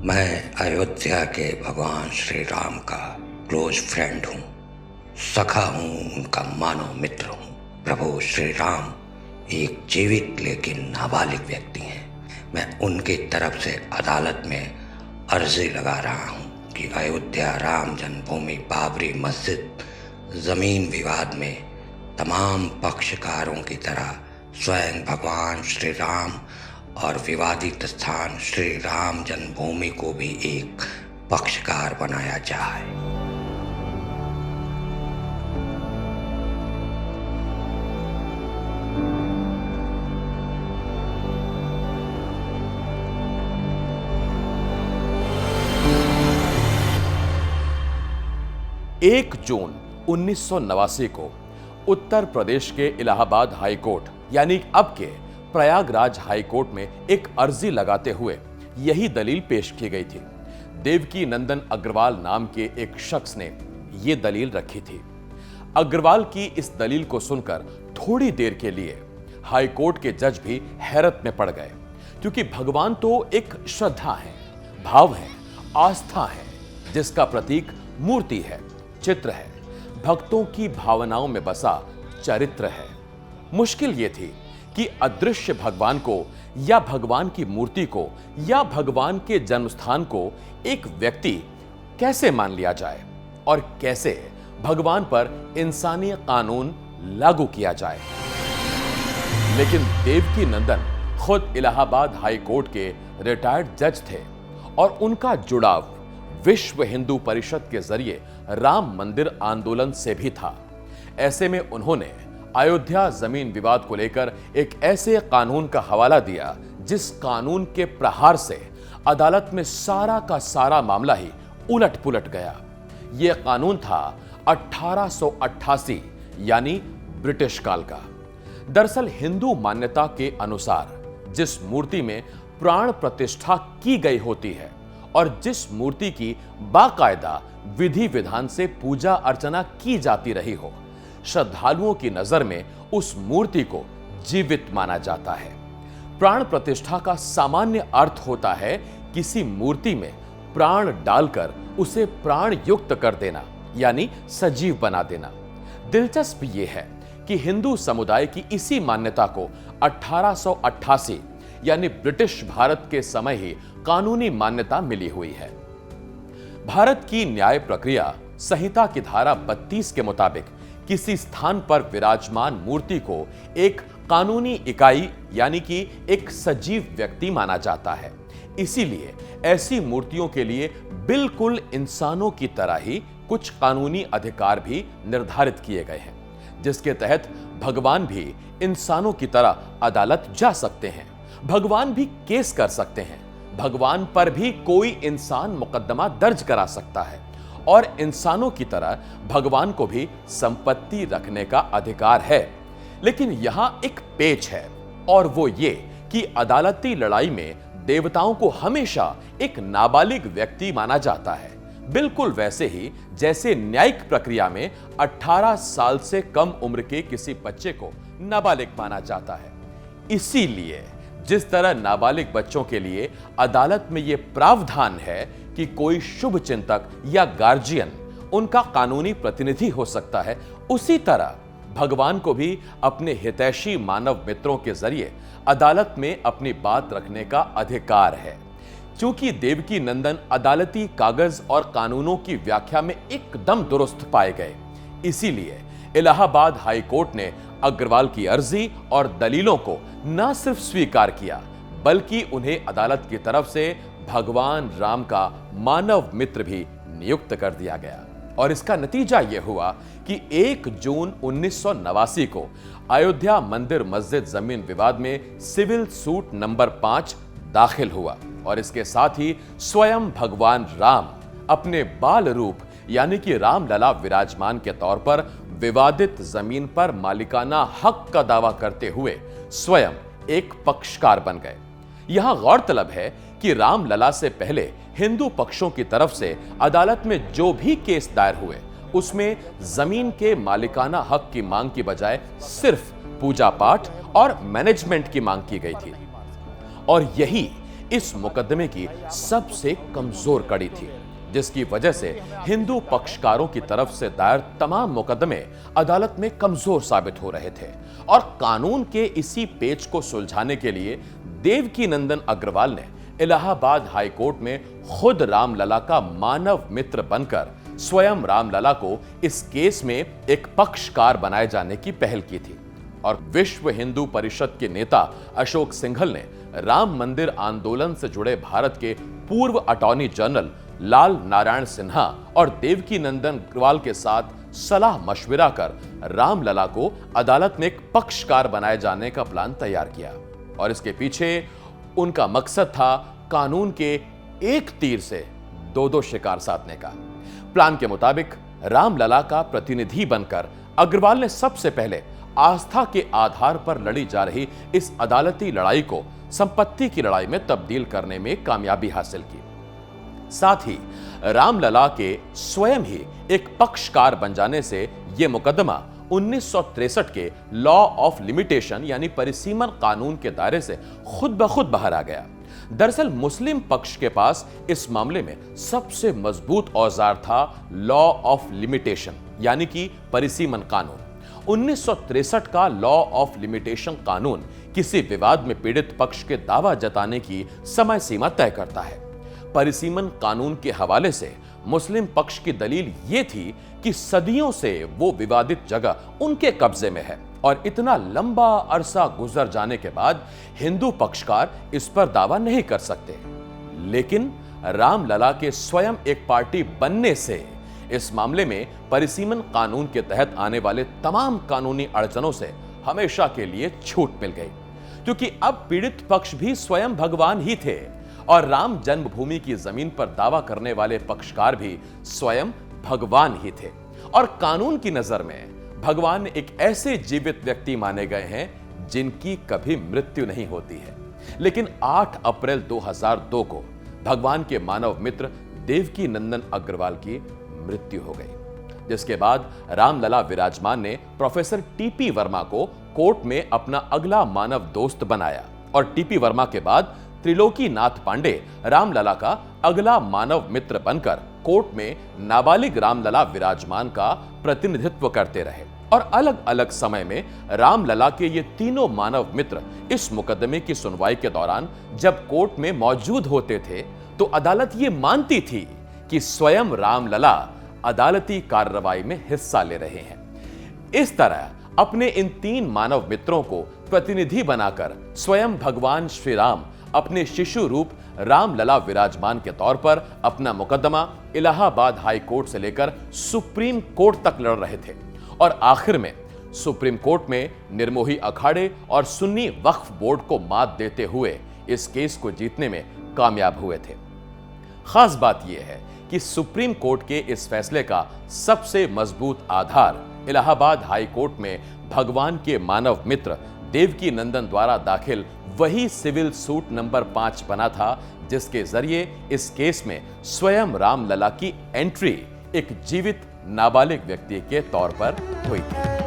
मैं अयोध्या के भगवान श्री राम का क्लोज फ्रेंड हूँ, सखा हूँ, उनका मानो मित्र हूँ। प्रभु श्री राम एक जीवित लेकिन नाबालिग व्यक्ति हैं। मैं उनकी तरफ से अदालत में अर्जी लगा रहा हूँ कि अयोध्या राम जन्मभूमि बाबरी मस्जिद ज़मीन विवाद में तमाम पक्षकारों की तरह स्वयं भगवान श्री राम और विवादित स्थान श्री राम जन्मभूमि को भी एक पक्षकार बनाया जाए। एक जून 1989 को उत्तर प्रदेश के इलाहाबाद हाई कोर्ट यानी अब के प्रयागराज हाई कोर्ट में एक अर्जी लगाते हुए यही दलील पेश की गई थी। देवकी नंदन अग्रवाल नाम के एक शख्स ने यह दलील रखी थी। अग्रवाल की इस दलील को सुनकर थोड़ी देर के लिए हाई कोर्ट के जज भी हैरत में पड़ गए, क्योंकि भगवान तो एक श्रद्धा है, भाव है, आस्था है, जिसका प्रतीक मूर्ति है, चित्र है, भक्तों की भावनाओं में बसा चरित्र है। मुश्किल यह थी कि अदृश्य भगवान को या भगवान की मूर्ति को या भगवान के जन्मस्थान को एक व्यक्ति कैसे मान लिया जाए और कैसे भगवान पर इंसानी कानून लागू किया जाए। लेकिन देवकी नंदन खुद इलाहाबाद हाई कोर्ट के रिटायर्ड जज थे और उनका जुड़ाव विश्व हिंदू परिषद के जरिए राम मंदिर आंदोलन से भी था। ऐसे में उन्होंने अयोध्या जमीन विवाद को लेकर एक ऐसे कानून का हवाला दिया जिस कानून के प्रहार से अदालत में सारा का सारा मामला ही उलट पुलट गया। यह कानून था 1888 यानी ब्रिटिश काल का। दरअसल हिंदू मान्यता के अनुसार जिस मूर्ति में प्राण प्रतिष्ठा की गई होती है और जिस मूर्ति की बाकायदा विधि विधान से पूजा अर्चना की जाती रही हो, श्रद्धालुओं की नजर में उस मूर्ति को जीवित माना जाता है। प्राण प्रतिष्ठा का सामान्य अर्थ होता है किसी मूर्ति में प्राण डालकर उसे प्राण युक्त कर देना, यानी सजीव बना देना। दिलचस्प यह है कि हिंदू समुदाय की इसी मान्यता को 1888 यानी ब्रिटिश भारत के समय ही कानूनी मान्यता मिली हुई है। भारत की न्याय प्रक्रिया संहिता की धारा 32 के मुताबिक किसी स्थान पर विराजमान मूर्ति को एक कानूनी इकाई यानी कि एक सजीव व्यक्ति माना जाता है। इसीलिए ऐसी मूर्तियों के लिए बिल्कुल इंसानों की तरह ही कुछ कानूनी अधिकार भी निर्धारित किए गए हैं, जिसके तहत भगवान भी इंसानों की तरह अदालत जा सकते हैं, भगवान भी केस कर सकते हैं, भगवान पर भी कोई इंसान मुकदमा दर्ज करा सकता है और इंसानों की तरह भगवान को भी संपत्ति रखने का अधिकार है। लेकिन यहां एक पेच है और वो ये कि अदालती लड़ाई में देवताओं को हमेशा एक नाबालिग व्यक्ति माना जाता है, बिल्कुल वैसे ही जैसे न्यायिक प्रक्रिया में 18 साल से कम उम्र के किसी बच्चे को नाबालिग माना जाता है। इसीलिए जिस तरह नाबालिग बच्चों के लिए अदालत में यह प्रावधान है कि कोई शुभ चिंतक या गार्जियन उनका कानूनी प्रतिनिधि हो सकता है, उसी तरह भगवान को भी अपने हितैषी मानव मित्रों के जरिए अदालत में अपनी बात रखने का अधिकार है। क्योंकि देवकी नंदन अदालती कागज और कानूनों की व्याख्या में एकदम दुरुस्त पाए गए, इसीलिए इलाहाबाद हाई कोर्ट ने अग्रवाल की अर्जी और दलीलों को न सिर्फ स्वीकार किया बल्कि उन्हें अदालत की तरफ से भगवान राम का मानव मित्र भी नियुक्त कर दिया गया। और इसका नतीजा यह हुआ कि 1 जून 1989 को अयोध्या मंदिर मस्जिद जमीन विवाद में सिविल सूट नंबर 5 दाखिल हुआ और इसके साथ ही स्वयं भगवान राम अपने बाल रूप यानी कि रामलला विराजमान के तौर पर विवादित जमीन पर मालिकाना हक का दावा करते हुए स्वयं एक पक्षकार बन गए। यहां गौरतलब है कि रामलला से पहले हिंदू पक्षों की तरफ से अदालत में जो भी केस दायर हुए उसमें जमीन के मालिकाना हक की मांग की बजाय सिर्फ पूजा पाठ और मैनेजमेंट की मांग की गई थी। और यही इस मुकदमे की सबसे कमजोर कड़ी थी, जिसकी वजह से हिंदू पक्षकारों की तरफ से दायर तमाम मुकदमे अदालत में कमजोर साबित हो रहे थे। और कानून के इसी पेच को सुलझाने के लिए देवकीनंदन अग्रवाल ने इलाहाबाद हाई कोर्ट में खुद रामलला का मानव मित्र बनकर स्वयं रामलला को इस केस में एक पक्षकार बनाए जाने की पहल की थी। और विश्व हिंदू परिषद के नेता अशोक सिंघल ने राम मंदिर आंदोलन से जुड़े भारत के पूर्व अटॉर्नी जनरल लाल नारायण सिन्हा और देवकीनंदन अग्रवाल के साथ सलाह मशविरा कर रामलला को अदालत में एक पक्षकार बनाए जाने का प्लान तैयार किया। और इसके पीछे उनका मकसद था कानून के एक तीर से दो शिकार साधने का। प्लान के मुताबिक रामलला का प्रतिनिधि बनकर अग्रवाल ने सबसे पहले आस्था के आधार पर लड़ी जा रही इस अदालती लड़ाई को संपत्ति की लड़ाई में तब्दील करने में कामयाबी हासिल की। साथ ही रामलला के स्वयं ही एक पक्षकार बन जाने से यह मुकदमा 1963 के लॉ ऑफ लिमिटेशन यानी परिसीमन कानून के दायरे से खुद ब खुद बाहर आ गया। दरअसल मुस्लिम पक्ष के पास इस मामले में सबसे मजबूत औजार था लॉ ऑफ लिमिटेशन यानी कि परिसीमन कानून। 1963 का लॉ ऑफ लिमिटेशन कानून किसी विवाद में पीड़ित पक्ष के दावा जताने की समय सीमा तय करता है। परिसीमन कानून के हवाले से मुस्लिम पक्ष की दलील यह थी कि सदियों से वो विवादित जगह उनके कब्जे में है और इतना लंबा अरसा गुजर जाने के बाद हिंदू पक्षकार इस पर दावा नहीं कर सकते। लेकिन रामलला के स्वयं एक पार्टी बनने से इस मामले में परिसीमन कानून के तहत आने वाले तमाम कानूनी अड़चनों से हमेशा के लिए छूट मिल गई, क्योंकि अब पीड़ित पक्ष भी स्वयं भगवान ही थे और राम जन्मभूमि की जमीन पर दावा करने वाले पक्षकार भी स्वयं भगवान ही थे। और कानून की नजर में भगवान एक ऐसे जीवित व्यक्ति माने गए हैं जिनकी कभी मृत्यु नहीं होती है। लेकिन 8 अप्रैल 2002 को भगवान के मानव मित्र देवकीनंदन अग्रवाल की मृत्यु हो गई, जिसके बाद रामलला विराजमान ने प्रोफेसर टीपी वर्मा को कोर्ट में अपना अगला मानव दोस्त बनाया और टीपी वर्मा के बाद त्रिलोकीनाथ पांडे रामलला का अगला मानव मित्र बनकर कोर्ट में नाबालिग रामलला विराजमान का प्रतिनिधित्व करते रहे। और अलग अलग समय में रामलला के ये तीनों मानव मित्र इस मुकदमे की सुनवाई के दौरान जब कोर्ट में मौजूद होते थे तो अदालत ये मानती थी कि स्वयं रामलला अदालती कार्रवाई में हिस्सा ले रहे हैं। इस तरह अपने इन 3 मानव मित्रों को प्रतिनिधि बनाकर स्वयं भगवान श्री राम अपने शिशु रूप रामलला विराजमान के तौर पर अपना मुकदमा इलाहाबाद हाई कोर्ट से लेकर सुप्रीम कोर्ट तक लड़ रहे थे और आखिर में सुप्रीम कोर्ट में निर्मोही अखाड़े और सुन्नी वक्फ बोर्ड को मात देते हुए इस केस को जीतने में कामयाब हुए थे। खास बात यह है कि सुप्रीम कोर्ट के इस फैसले का सबसे मजबूत आधार इलाहाबाद हाई कोर्ट में भगवान के मानव मित्र देवकीनंदन द्वारा दाखिल वही सिविल सूट नंबर 5 बना था, जिसके जरिए इस केस में स्वयं रामलला की एंट्री एक जीवित नाबालिग व्यक्ति के तौर पर हुई थी।